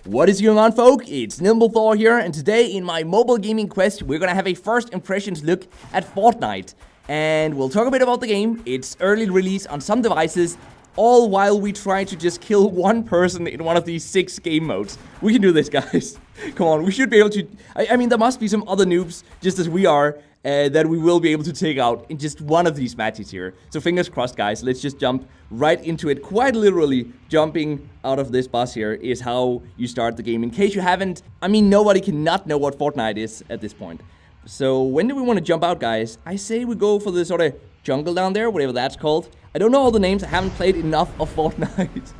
What is going on, folk? It's NimbleThor here, and today in my mobile gaming quest, we're gonna have a first impressions look at Fortnite. And we'll talk a bit about the game, its early release on some devices, all while we try to just kill one person in one of these 6 game modes. We can do this, guys. Come on, we should be able to... I mean, there must be some other noobs, just as we are, that we will be able to take out in just one of these matches here. So fingers crossed, guys. Let's just jump right into it. Quite literally, jumping out of this bus here is how you start the game. In case you haven't, I mean, nobody can not know what Fortnite is at this point. So when do we want to jump out, guys? I say we go for the sort of jungle down there, whatever that's called. I don't know all the names. I haven't played enough of Fortnite.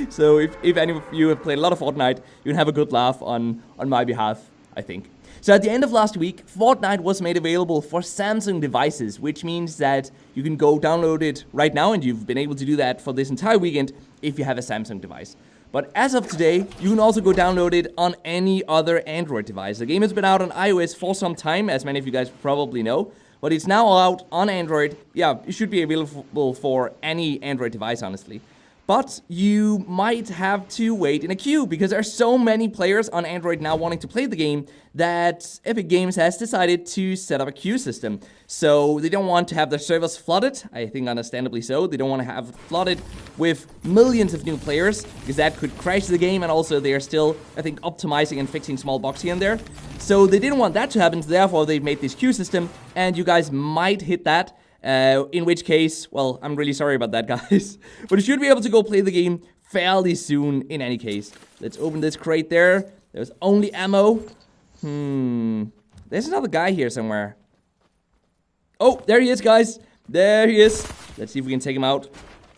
So if any of you have played a lot of Fortnite, you can have a good laugh on my behalf, I think. So at the end of last week, Fortnite was made available for Samsung devices, which means that you can go download it right now, and you've been able to do that for this entire weekend if you have a Samsung device. But as of today, you can also go download it on any other Android device. The game has been out on iOS for some time, as many of you guys probably know, but it's now out on Android. Yeah, it should be available for any Android device, honestly. But you might have to wait in a queue because there are so many players on Android now wanting to play the game that Epic Games has decided to set up a queue system. So they don't want to have their servers flooded, I think understandably so. They don't want to have flooded with millions of new players because that could crash the game, and also they are still, I think, optimizing and fixing small bugs here and there. So they didn't want that to happen, so therefore they've made this queue system, and you guys might hit that. In which case, well, I'm really sorry about that, guys. But you should be able to go play the game fairly soon in any case. Let's open this crate there. There's only ammo. There's another guy here somewhere. Oh, there he is, guys. There he is. Let's see if we can take him out.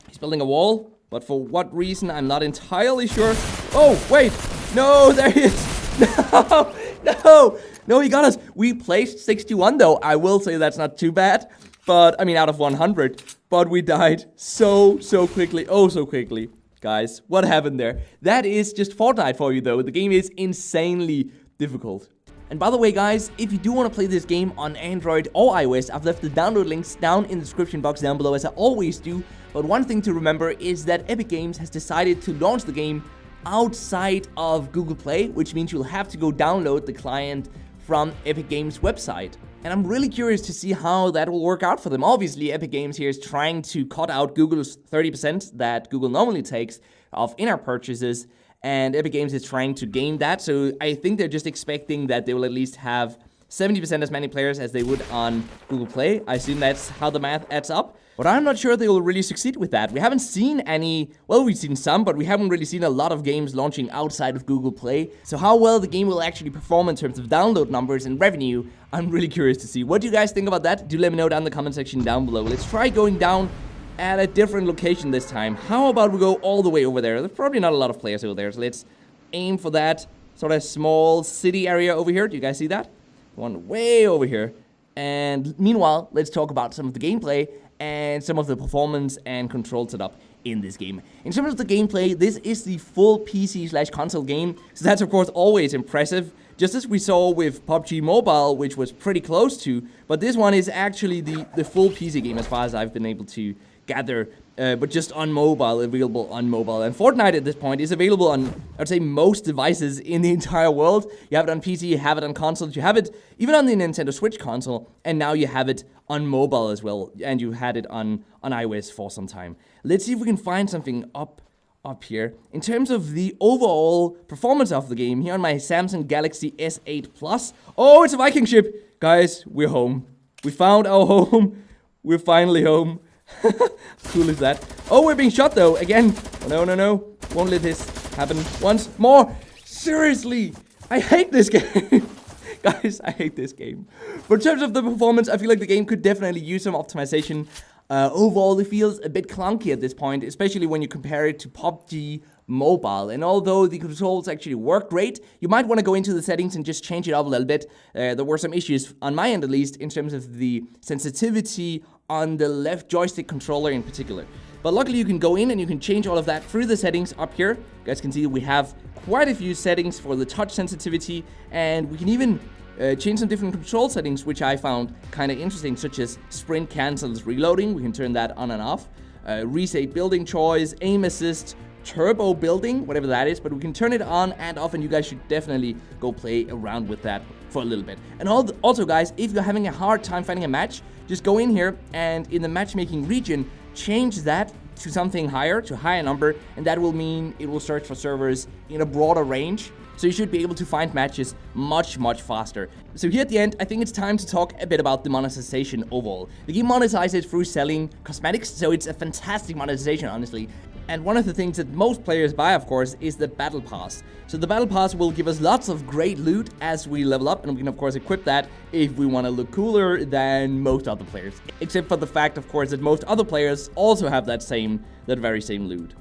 He's building a wall, but for what reason, I'm not entirely sure. Oh, wait. No, there he is. No, no. No, he got us. We placed 61, though. I will say that's not too bad. But, I mean, out of 100. But we died so quickly. Oh, so quickly. Guys, what happened there? That is just Fortnite for you, though. The game is insanely difficult. And by the way, guys, if you do want to play this game on Android or iOS, I've left the download links down in the description box down below, as I always do. But one thing to remember is that Epic Games has decided to launch the game outside of Google Play, which means you'll have to go download the client from Epic Games' website. And I'm really curious to see how that will work out for them. Obviously, Epic Games here is trying to cut out Google's 30% that Google normally takes of in-app purchases, and Epic Games is trying to gain that. So I think they're just expecting that they will at least have 70% as many players as they would on Google Play. I assume that's how the math adds up. But I'm not sure they will really succeed with that. We haven't seen any, well, we've seen some, but we haven't really seen a lot of games launching outside of Google Play. So how well the game will actually perform in terms of download numbers and revenue, I'm really curious to see. What do you guys think about that? Do let me know down in the comment section down below. Let's try going down at a different location this time. How about we go all the way over there? There's probably not a lot of players over there, so let's aim for that sort of small city area over here. Do you guys see that? One way over here. And meanwhile, let's talk about some of the gameplay and some of the performance and control setup in this game. In terms of the gameplay, this is the full PC/console game, so that's of course always impressive, just as we saw with PUBG Mobile, which was pretty close to, but this one is actually the full PC game as far as I've been able to gather, but just on mobile, available on mobile. And Fortnite at this point is available on, I'd say, most devices in the entire world. You have it on PC, you have it on consoles, you have it even on the Nintendo Switch console, and now you have it on mobile as well, and you had it on iOS for some time. Let's see if we can find something up here. In terms of the overall performance of the game, here on my Samsung Galaxy S8 Plus. Oh, it's a Viking ship! Guys, we're home. We found our home. We're finally home. How cool is that? Oh, we're being shot though, again. Oh, no, no, no. Won't let this happen once more. Seriously, I hate this game. Guys, I hate this game. But in terms of the performance, I feel like the game could definitely use some optimization. Overall, it feels a bit clunky at this point, especially when you compare it to PUBG Mobile. And although the controls actually work great, you might want to go into the settings and just change it up a little bit. There were some issues, on my end at least, in terms of the sensitivity on the left joystick controller in particular. But luckily you can go in and you can change all of that through the settings up here. You guys can see we have quite a few settings for the touch sensitivity, and we can even change some different control settings, which I found kind of interesting, such as sprint cancels reloading. We can turn that on and off. Reset building choice, aim assist, turbo building, whatever that is, but we can turn it on and off, and you guys should definitely go play around with that for a little bit. And also guys, if you're having a hard time finding a match, just go in here and in the matchmaking region, change that to something higher, to a higher number, and that will mean it will search for servers in a broader range. So you should be able to find matches much faster. So here at the end, I think it's time to talk a bit about the monetization overall. The game monetizes through selling cosmetics, so it's a fantastic monetization, honestly. And one of the things that most players buy, of course, is the Battle Pass. So the Battle Pass will give us lots of great loot as we level up, and we can of course equip that if we want to look cooler than most other players. Except for the fact, of course, that most other players also have that very same loot.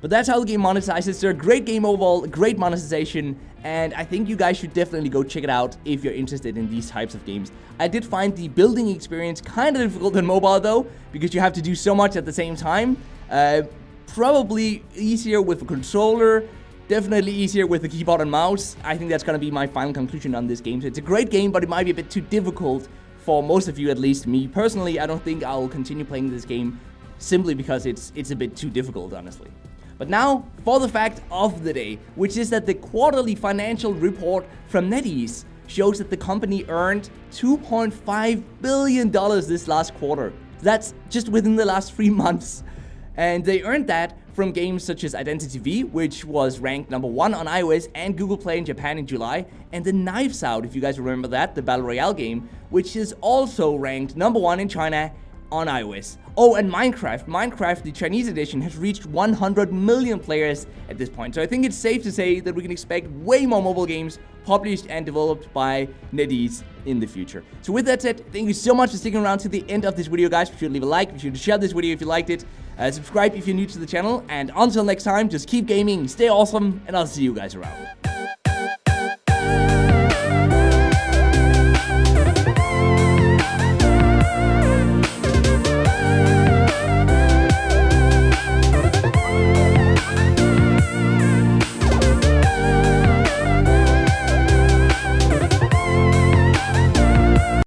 But that's how the game monetizes. They're a great game overall, great monetization, and I think you guys should definitely go check it out if you're interested in these types of games. I did find the building experience kind of difficult on mobile though, because you have to do so much at the same time. Probably easier with a controller, definitely easier with a keyboard and mouse. I think that's going to be my final conclusion on this game. So it's a great game, but it might be a bit too difficult for most of you, at least me. Personally, I don't think I'll continue playing this game simply because it's a bit too difficult, honestly. But now, for the fact of the day, which is that the quarterly financial report from NetEase shows that the company earned $2.5 billion this last quarter. That's just within the last 3 months. And they earned that from games such as Identity V, which was ranked #1 on iOS and Google Play in Japan in July, and the Knives Out, if you guys remember that, the Battle Royale game, which is also ranked #1 in China on iOS. Oh, and Minecraft, the Chinese edition, has reached 100 million players at this point. So I think it's safe to say that we can expect way more mobile games published and developed by NetEase in the future. So with that said, thank you so much for sticking around to the end of this video, guys. Be sure to leave a like, be sure to share this video if you liked it, subscribe if you're new to the channel, and until next time, just keep gaming, stay awesome, and I'll see you guys around.